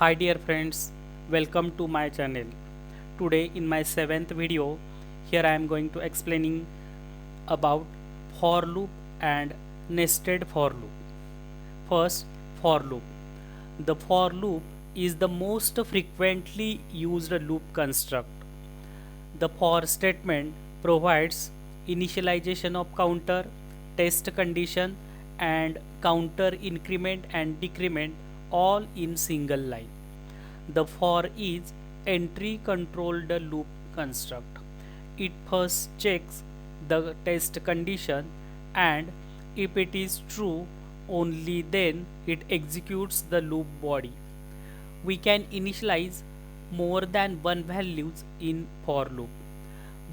Hi dear friends, welcome to my channel. Today in my 7th video, here I am going to explaining about for loop and nested for loop. First, for loop. The for loop is the most frequently used loop construct. The for statement provides initialization of counter, test condition and counter increment and decrement all in single line. The for is entry controlled loop construct. It first checks the test condition and if it is true only then it executes the loop body. We can initialize more than one values in for loop.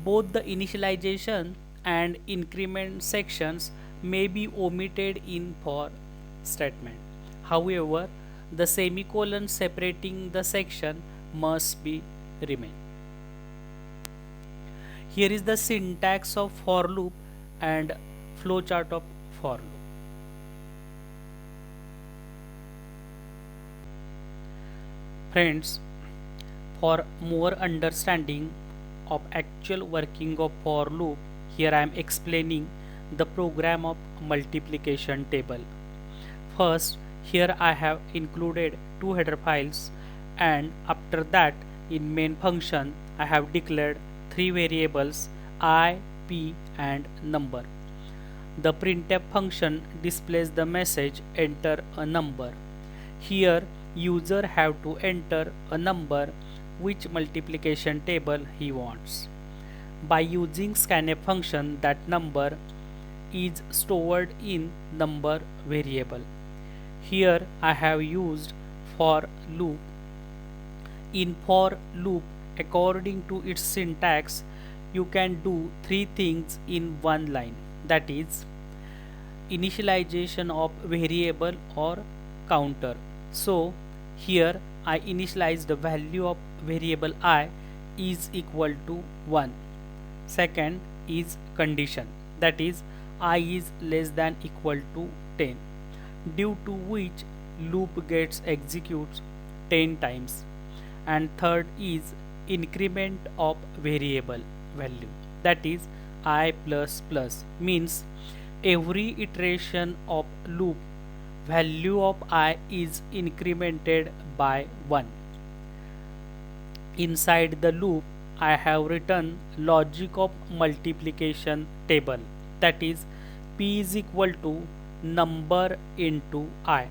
Both the initialization and increment sections may be omitted in for statement. However, the semicolon separating the section must be remain. Here is the syntax of for loop and flowchart of for loop. Friends, for more understanding of actual working of for loop, here I am explaining the program of multiplication table. First, here I have included two header files, and after that in main function I have declared three variables I, p and number. The printf function displays the message enter a number. Here user have to enter a number which multiplication table he wants. By using scanf function, that number is stored in number variable. Here I have used for loop. In for loop, according to its syntax, you can do three things in one line, that is initialization of variable or counter. So here I initialize the value of variable I is equal to 1. Second is condition, that is I is less than equal to 10, due to which loop gets executes 10 times. And third is increment of variable value, that is I plus plus, means every iteration of loop value of I is incremented by 1. Inside the loop I have written logic of multiplication table, that is p is equal to number into I,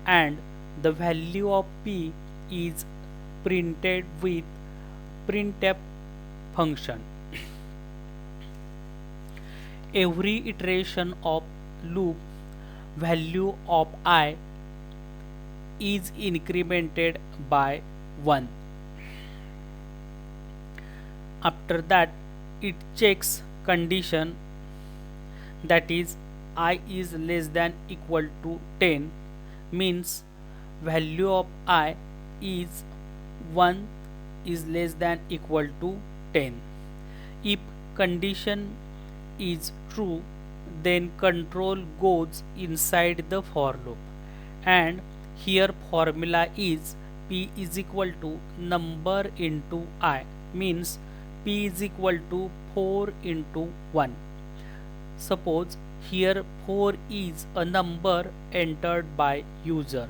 and the value of p is printed with printf function. Every iteration of loop value of I is incremented by 1. After that it checks condition, that is I is less than equal to 10, means value of I is 1 is less than equal to 10. If condition is true, then control goes inside the for loop, and here formula is p is equal to number into I, means p is equal to 4 into 1. Suppose here 4 is a number entered by user,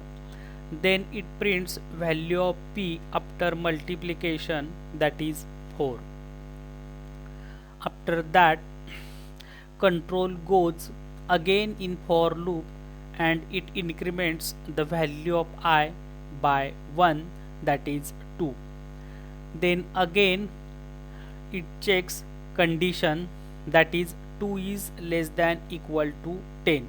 then it prints value of p after multiplication, that is 4. After that control goes again in for loop and it increments the value of I by 1, that is 2. Then again it checks condition, that is 2 is less than equal to 10.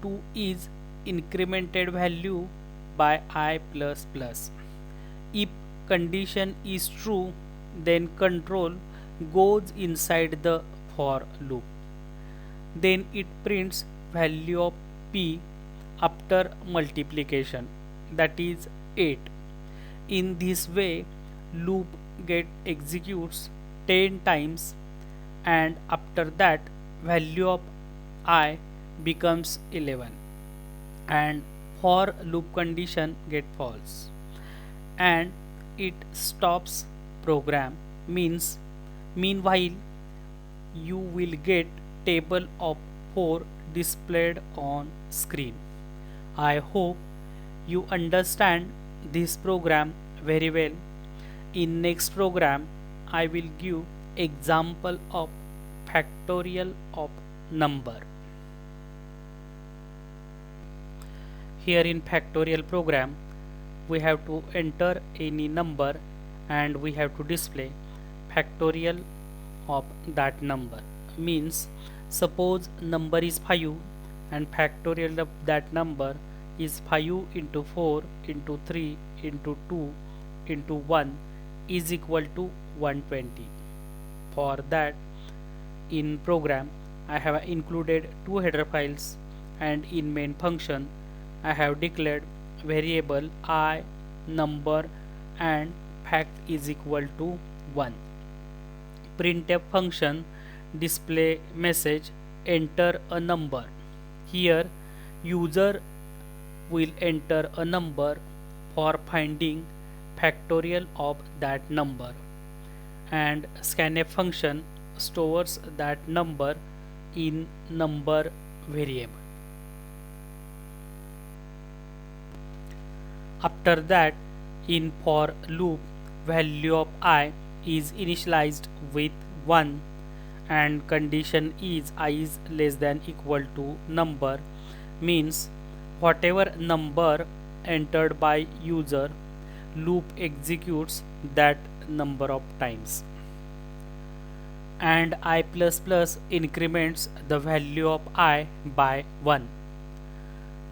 2 is incremented value by I plus plus. If condition is true, then control goes inside the for loop. Then it prints value of p after multiplication, that is 8. In this way loop get executes 10 times, and after that value of I becomes 11, and for loop condition get false and it stops program. Meanwhile you will get table of 4 displayed on screen. I hope you understand this program very well. In next program I will give example of factorial of number. Here in factorial program we have to enter any number and we have to display factorial of that number. Means suppose number is 5 and factorial of that number is 5 into 4 into 3 into 2 into 1 is equal to 120. For that in program I have included two header files and in main function I have declared variable I, number and fact is equal to 1. Printf function display message enter a number. Here user will enter a number for finding factorial of that number and scanf function stores that number in number variable. After that in for loop value of I is initialized with 1 and condition is I is less than equal to number. Means whatever number entered by user loop executes that number of times and I++ increments the value of I by 1.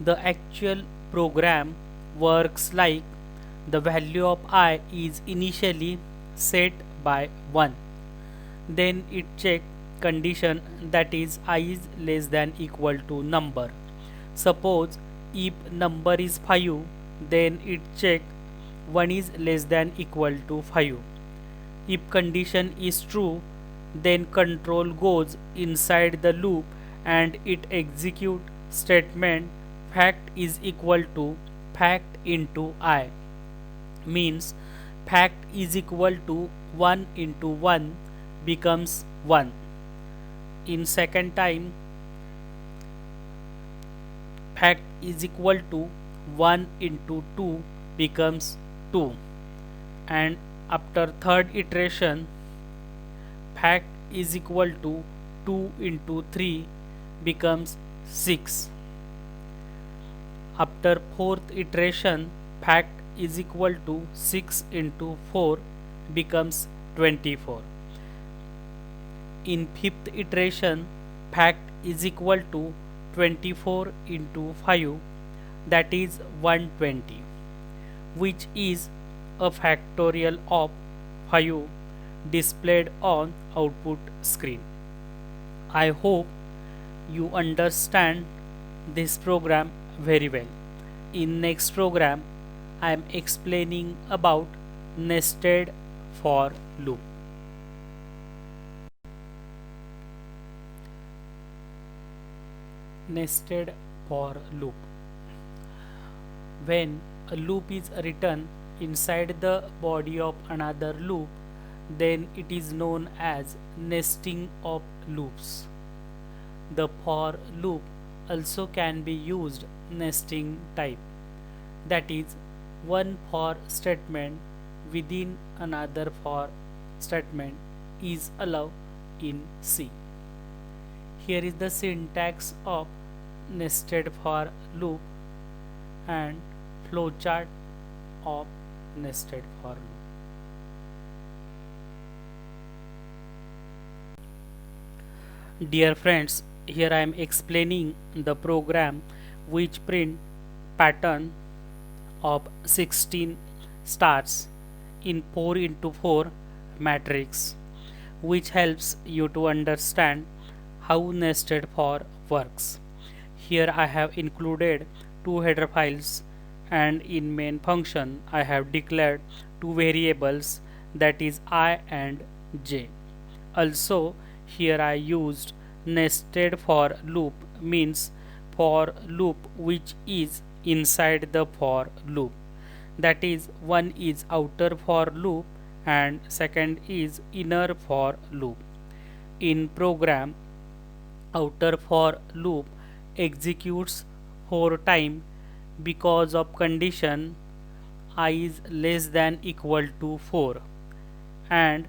The actual program works like the value of I is initially set by 1, then it check condition that is I is less than equal to number. Suppose if number is 5 then it check 1 is less than equal to 5. If condition is true then control goes inside the loop and it execute statement fact is equal to fact into I. Means fact is equal to 1 into 1 becomes 1. In second time fact is equal to 1 into 2 becomes 2 and after third iteration fact is equal to 2 into 3 becomes 6. After fourth iteration fact is equal to 6 into 4 becomes 24. In fifth iteration fact is equal to 24 into 5 that is 120 which is a factorial of 5 displayed on output screen. I hope you understand this program very well. In next program I am explaining about nested for loop. Nested for loop. When a loop is written inside the body of another loop, then it is known as nesting of loops. The for loop also can be used nesting type, that is one for statement within another for statement is allowed in C. Here is the syntax of nested for loop and flowchart of nested for loop. Dear friends, here I am explaining the program which print pattern of 16 stars in 4 into 4 matrix, which helps you to understand how nested for works. Here I have included two header files and in main function I have declared two variables, that is I and j. Also here I used nested for loop, means for loop which is inside the for loop. That is, one is outer for loop and second is inner for loop. In program, outer for loop executes for time because of condition I is less than equal to 4, and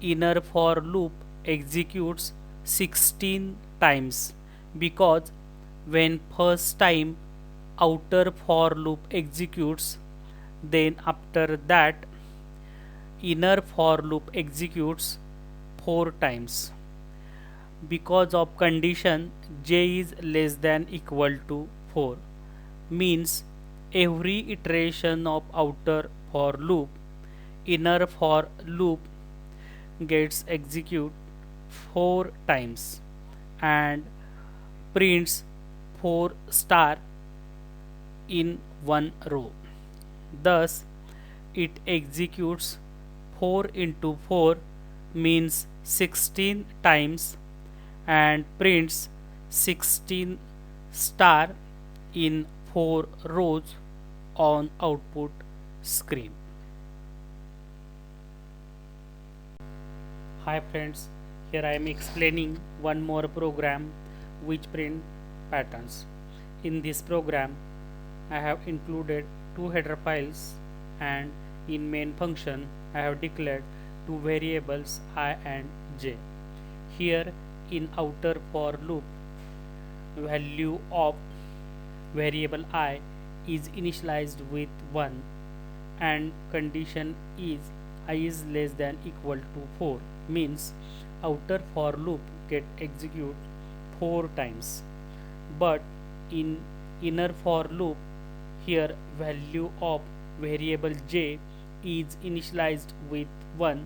inner for loop executes 16 times because when first time outer for loop executes, then after that inner for loop executes 4 times. Because of condition j is less than equal to 4, means every iteration of outer for loop, inner for loop gets execute 4 times and prints 4 star in one row. Thus it executes 4 into 4 means 16 times and prints 16 star in 4 rows on output screen. Hi friends, here I am explaining one more program which print patterns. In this program I have included two header files, and in main function I have declared two variables I and j. Here in outer for loop, value of variable I is initialized with 1 and condition is I is less than equal to 4, means outer for loop get execute 4 times. But in inner for loop, here value of variable j is initialized with 1,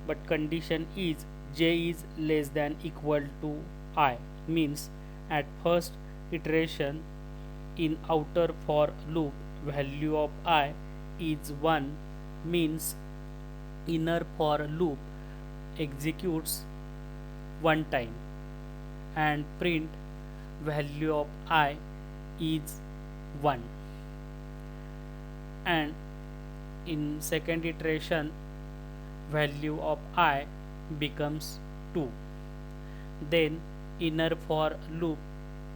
but condition is j is less than equal to I, means at first iteration in outer for loop value of I is 1, means inner for loop executes 1 time and print value of I is 1, and in second iteration value of I becomes 2. Then inner for loop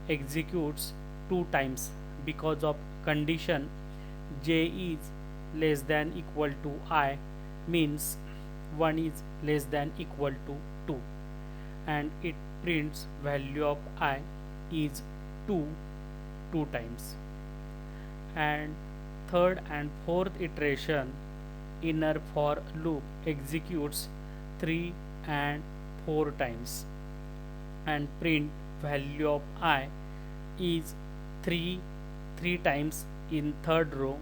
executes 2 times because of condition j is less than equal to I, means 1 is less than equal to 2, and it prints value of I is 2 times. And third and fourth iteration inner for loop executes 3 and 4 times and print value of I is 3 times in third row,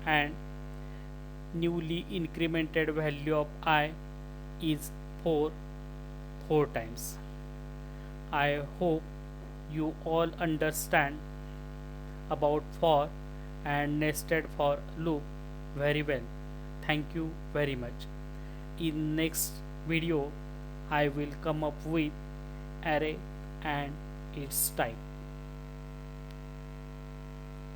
and newly incremented value of I is 4 times. I hope you all understand about for and nested for loop very well. Thank you very much. In next video I will come up with array and its type.